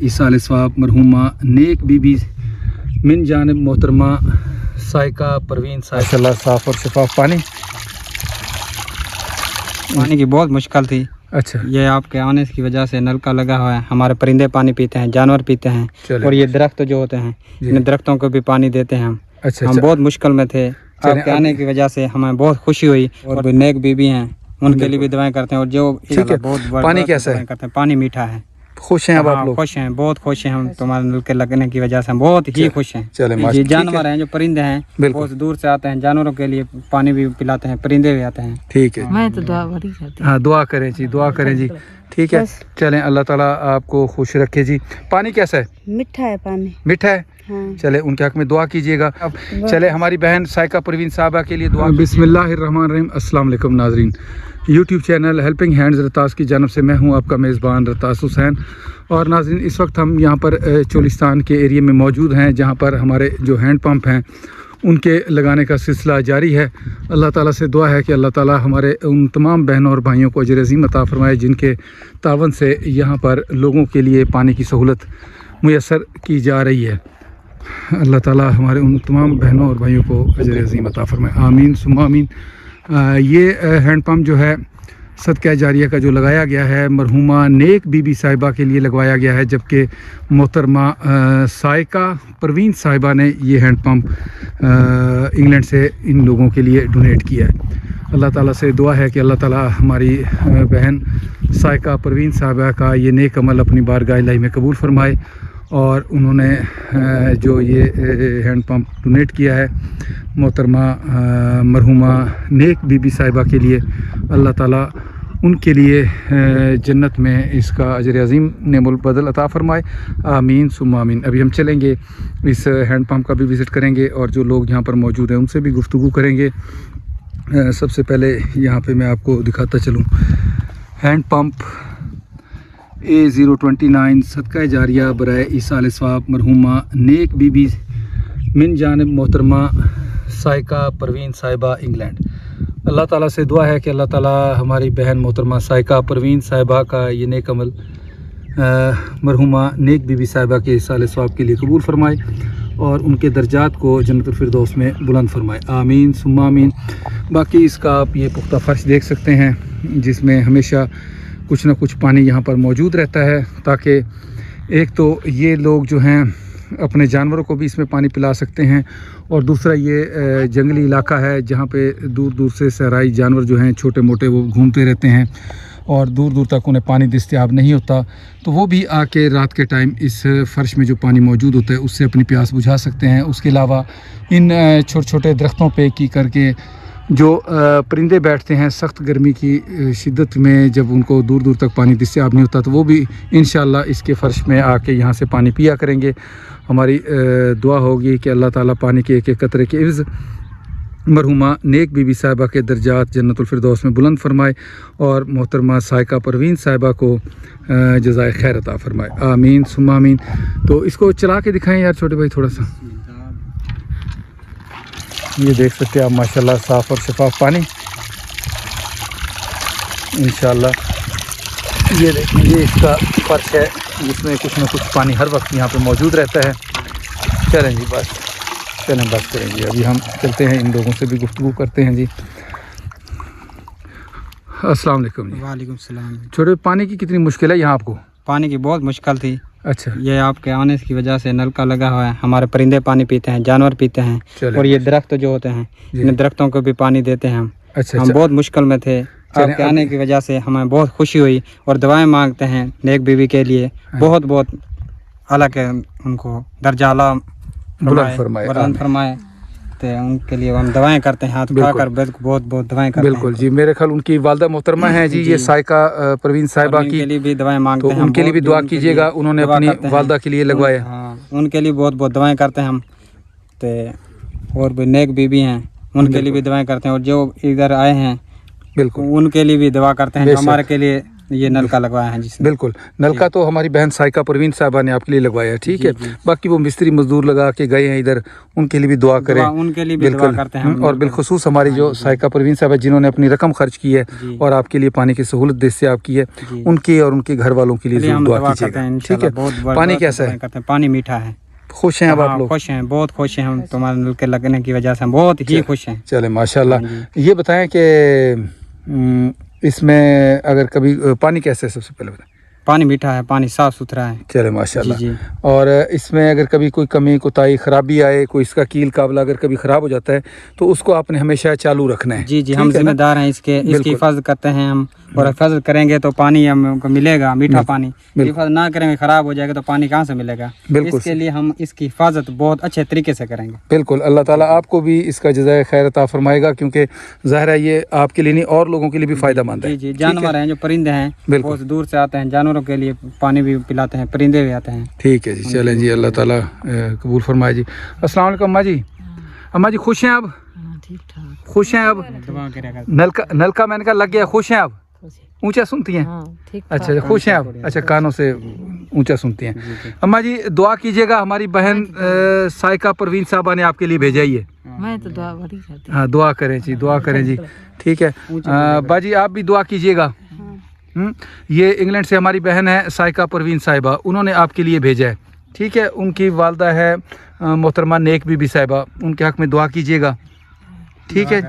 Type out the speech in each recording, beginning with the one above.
ईसाल swab मरहुमा नेक बीबी मिन जानिब मोहतरमा साइका परवीन माशाल्लाह साफ़ और शफाफ पानी की बहुत मुश्किल थी। अच्छा, ये आपके आने की वजह से नलका लगा हुआ है, हमारे परिंदे पानी पीते हैं, जानवर पीते हैं और ये दरख्त जो होते हैं इन दरख्तों को भी पानी देते हैं हम। अच्छा, हम बहुत मुश्किल में थे, आपके आने की वजह से हमें बहुत खुशी हुई। और भी नेक बीबी हैं उनके लिए भी दवाएं करते हैं। और जो बहुत पानी कैसा है? करते हैं, पानी मीठा है। खुश हैं अब आप लोग? खुश हैं, बहुत खुश हैं हम, तुम्हारे नलके लगने की वजह से हम बहुत ही खुश हैं। चले, जानवर हैं जो परिंदे हैं बहुत दूर से आते हैं, जानवरों के लिए पानी भी पिलाते हैं, परिंदे भी आते हैं। ठीक है, मैं तो दुआ बड़ी करती हूं। हाँ दुआ करें जी, दुआ करें जी। ठीक है, चलें, अल्लाह ताला आपको खुश रखे जी। पानी कैसा है? मीठा है पानी, मीठा है। हाँ। चले, उनके हक में दुआ कीजिएगा। अब चले हमारी बहन साइका परवीन साहबा के लिए दुआ। बिस्मिल्लाहिर्रहमानिर्रहीम। अस्सलाम वालेकुम नाजरीन, यूट्यूब चैनल हेल्पिंग हैंड्स रतास की जानब से मैं हूं आपका मेज़बान रतास हुसैन। और नाजरीन, इस वक्त हम यहाँ पर चोलिस्तान के एरिया में मौजूद हैं, जहाँ पर हमारे जो हैंड पंप हैं उनके लगाने का सिलसिला जारी है। अल्लाह ताला से दुआ है कि अल्लाह ताला हमारे उन तमाम बहनों और भाइयों को अजर अज़ीम अता फरमाए जिनके तावन से यहाँ पर लोगों के लिए पानी की सहूलत मुयस्सर की जा रही है। अल्लाह ताला हमारे उन तमाम बहनों और भाइयों को अजर अज़ीम अता फरमाए, आमीन सुम्मा आमीन। ये हैंड पम्प जो है सदका जारिया का जो लगाया गया है मरहुमा नेक बीबी साहिबा के लिए लगवाया गया है, जबकि मोहतरमा साइका परवीन साहिबा ने ये हैंड पम्प इंग्लैंड से इन लोगों के लिए डोनेट किया है। अल्लाह ताला से दुआ है कि अल्लाह ताला हमारी बहन साइका परवीन साहिबा का ये नेक अमल अपनी बारगाह इलाही में कबूल फरमाए। और उन्होंने जो ये हैंड पम्प डोनेट किया है मोहतरमा मरहुमा नेक बीबी साहिबा के लिए, अल्लाह ताला उनके लिए जन्नत में इसका अजर अज़ीम नेमुल बदल अता फरमाए, आमीन सुम्मा आमीन। अभी हम चलेंगे, इस हैंड पम्प का भी विज़िट करेंगे और जो लोग यहाँ पर मौजूद हैं उनसे भी गुफ्तगू करेंगे। सबसे पहले यहाँ पे मैं आपको दिखाता चलूँ हैंड पम्प A029 सदका जारिया बराए ईसाल स्वाब मरहुमा नेक बीबी मिन जानिब मोहतरमा साइका परवीन साहिबा इंग्लैंड। अल्लाह ताला से दुआ है कि अल्लाह ताला हमारी बहन मोहतरमा साइका परवीन साहिबा का ये नेक अमल मरहुमा नेक बीबी साहिबा के ईसाल स्वाब के लिए कबूल फरमाए और उनके दर्जात को जन्नतुल फिरदौस में बुलंद फरमाए, आमीन सुम्मा आमीन। बाकी इसका आप ये पुख्ता फर्श देख सकते हैं जिसमें हमेशा कुछ ना कुछ पानी यहाँ पर मौजूद रहता है, ताकि एक तो ये लोग जो हैं अपने जानवरों को भी इसमें पानी पिला सकते हैं और दूसरा ये जंगली इलाका है जहाँ पे दूर दूर से सहराई जानवर जो हैं छोटे मोटे वो घूमते रहते हैं और दूर दूर तक उन्हें पानी दस्तयाब नहीं होता, तो वो भी आके रात के टाइम इस फ़र्श में जो पानी मौजूद होता है उससे अपनी प्यास बुझा सकते हैं। उसके अलावा इन छोटे छोटे दरख्तों पे की करके जो परिंदे बैठते हैं सख्त गर्मी की शिद्दत में, जब उनको दूर दूर तक पानी दस्तयाब नहीं होता तो वो भी इंशाअल्लाह इसके फ़र्श में आके यहाँ से पानी पिया करेंगे। हमारी दुआ होगी कि अल्लाह ताला पानी के एक एक कतरे के इव्ज़ मरहुमा नेक बीबी साहिबा के दर्जात जन्नतुल फिरदौस में बुलंद फरमाए और मोहतरमा साइका परवीन साहिबा को जज़ाए खैर अता फरमाए, आमीन सुम्मा आमीन। तो इसको चला के दिखाएं यार छोटे भाई थोड़ा सा। ये देख सकते हैं आप माशाल्लाह साफ़ और शफाफ पानी इंशाल्लाह। ये देखिए, ये इसका फर्श है जिसमें कुछ ना कुछ पानी हर वक्त यहाँ पे मौजूद रहता है। चलें जी, बस चलें, बस करें जी। अभी हम चलते हैं, इन लोगों से भी गुफ्तगू करते हैं जी। अस्सलाम वालेकुम जी। वालेकुम सलाम। छोटे, पानी की कितनी मुश्किल है यहाँ आपको? पानी की बहुत मुश्किल थी। अच्छा, ये आपके आने की वजह से नलका लगा हुआ है, हमारे परिंदे पानी पीते हैं, जानवर पीते हैं और ये दरख्त जो होते हैं इन दरख्तों को भी पानी देते हैं हम। अच्छा, हम बहुत मुश्किल में थे, आपके आने की वजह से हमें बहुत खुशी हुई और दुआएं मांगते हैं नेक बीवी के लिए। बहुत बहुत अल्लाह के उनको दर्जा आला बुलंद फरमाए, तो उनके लिए हम दवाएं करते हैं, हाथ उठाकर बहुत बहुत दवाएं करते हैं। बिल्कुल जी, मेरे ख्याल उनकी वालदा मोहतरमा है जी, ये साइका परवीन साहिबा की, लिए भी दवाएं मांगते हैं, उनके लिए भी दुआ कीजिएगा, उन्होंने अपनी वालदा के लिए लगवाया। हाँ, उनके लिए बहुत बहुत दवाएं करते हैं हम। तो और भी नेक बीबी हैं उनके लिए भी दवाएं करते हैं और जो इधर आए हैं बिल्कुल उनके लिए भी दुआ करते हैं, जो हमारे के लिए ये नलका लगवाया है जिसमें। बिल्कुल, नलका तो हमारी बहन साइका परवीन साहबा ने आपके लिए लगवाया है, ठीक है। बाकी वो मिस्त्री मजदूर लगा के गए हैं इधर, उनके लिए भी दुआ करें, उनके लिए भी दुआ करते हैं। और बिलखुसूस हमारी जो साइका परवीन साहबा जिन्होंने अपनी रकम खर्च की है और आपके लिए पानी की सहूलत दस्तयाब की है, उनकी और उनके घर वालों के लिए जरूर दुआ कीजिएगा, ठीक है। पानी कैसा है? पानी मीठा है। खुश हैं अब आप लोग? खुश हैं, बहुत खुश हैं हम, तुम्हारे नलके लगने की वजह से हम बहुत ही खुश हैं। चले माशाल्लाह। ये बताएं कि इसमें अगर कभी पानी कैसे है, सबसे पहले बताएं। पानी मीठा है, पानी साफ सुथरा है। चले माशाल्लाह। जी। और इसमें अगर कभी कोई कमी कोताही खराबी आए, कोई इसका कील काबला अगर कभी ख़राब हो जाता है तो उसको आपने हमेशा चालू रखना है। जी, हम जिम्मेदार हैं इसके, इसकी हिफाजत करते हैं हम, और हिफाजत करेंगे तो पानी हमको मिलेगा, मीठा पानी। हिफाजत ना करेंगे, ख़राब हो जाएगा तो पानी कहाँ से मिलेगा? इसके लिए हम इसकी हिफाजत बहुत अच्छे तरीके से करेंगे। बिल्कुल, अल्लाह ताला आपको भी इसका जज़ाए खैर अता फरमाएगा, क्योंकि ज़ाहिर है ये आपके लिए नहीं और लोगों के लिए भी फ़ायदेमंद है। जी, जानवर हैं जो परिंदे हैं, बहुत दूर से आते हैं, जानवरों के लिए पानी भी पिलाते हैं, परिंदे भी आते हैं। ठीक है जी, चलें जी, अल्लाह ताला कबूल फरमाए जी। अस्सलाम वालेकुम अम्मा जी। अम्मा जी खुश हैं अब? ठीक ठाक। खुश हैं अब? नलका मैंने कहा लग गया, खुश हैं अब? ऊंचा सुनती हैं? अच्छा, खुश हैं आप? अच्छा, कानों से ऊंचा सुनती हैं। अम्मा जी दुआ कीजिएगा, हमारी बहन साइका परवीन साहबा ने आपके लिए भेजा ही है। मैं तो दुआ बड़ी करती हूं। हाँ, दुआ करें जी, दुआ करें जी, ठीक है। बाजी आप भी दुआ कीजिएगा। ये इंग्लैंड से हमारी बहन है साइका परवीन साहिबा, उन्होंने आपके लिए भेजा है, ठीक है। उनकी वालदा है मोहतरमा नेक बीबी साहिबा, उनके हक में दुआ कीजिएगा, ठीक है,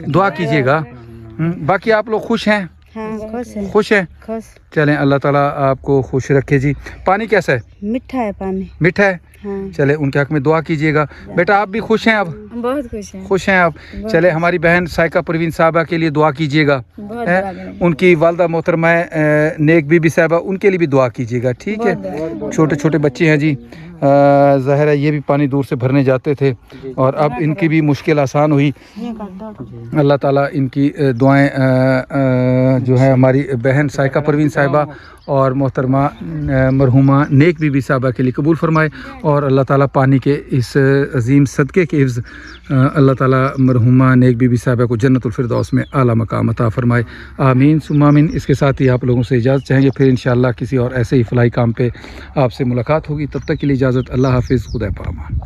दुआ कीजिएगा। बाकी आप लोग खुश हैं? खुश हैं? चलें, अल्लाह ताला आपको खुश रखे जी। पानी कैसा है? मीठा है पानी। मीठा है? चले, उनके हक में दुआ कीजिएगा। बेटा आप भी खुश हैं अब? बहुत खुश हैं। खुश हैं आप? चले, हमारी बहन साइका परवीन साहबा के लिए दुआ कीजिएगा, उनकी वालदा मोहतरमा नेक बीबी साहबा, उनके लिए भी दुआ कीजिएगा, ठीक है। छोटे छोटे बच्चे हैं जी, ज़ाहिर है ये भी पानी दूर से भरने जाते थे और अब इनकी भी मुश्किल आसान हुई। अल्लाह ताला इनकी दुआएं जो है हमारी बहन साइका परवीन साहिबा और मोहतरमा मरहुमा नेक बीबी साहबा के लिए कबूल फरमाए, और अल्लाह ताला पानी के इस अजीम सदक़े के हिफ्ज़ अल्लाह ताला मरहुमा नेक बीबी साहबा को जन्नतुल फिरदौस में आला मकाम अता फरमाए। आमीन सुम्मा आमीन। इसके साथ ही आप लोगों से इजाज़त चाहेंगे, फिर इंशाअल्लाह किसी और ऐसे ही फलाही काम पे आपसे मुलाकात होगी। तब तक के लिए इजाज़त, अल्लाह हाफिज़, खुदा पामान।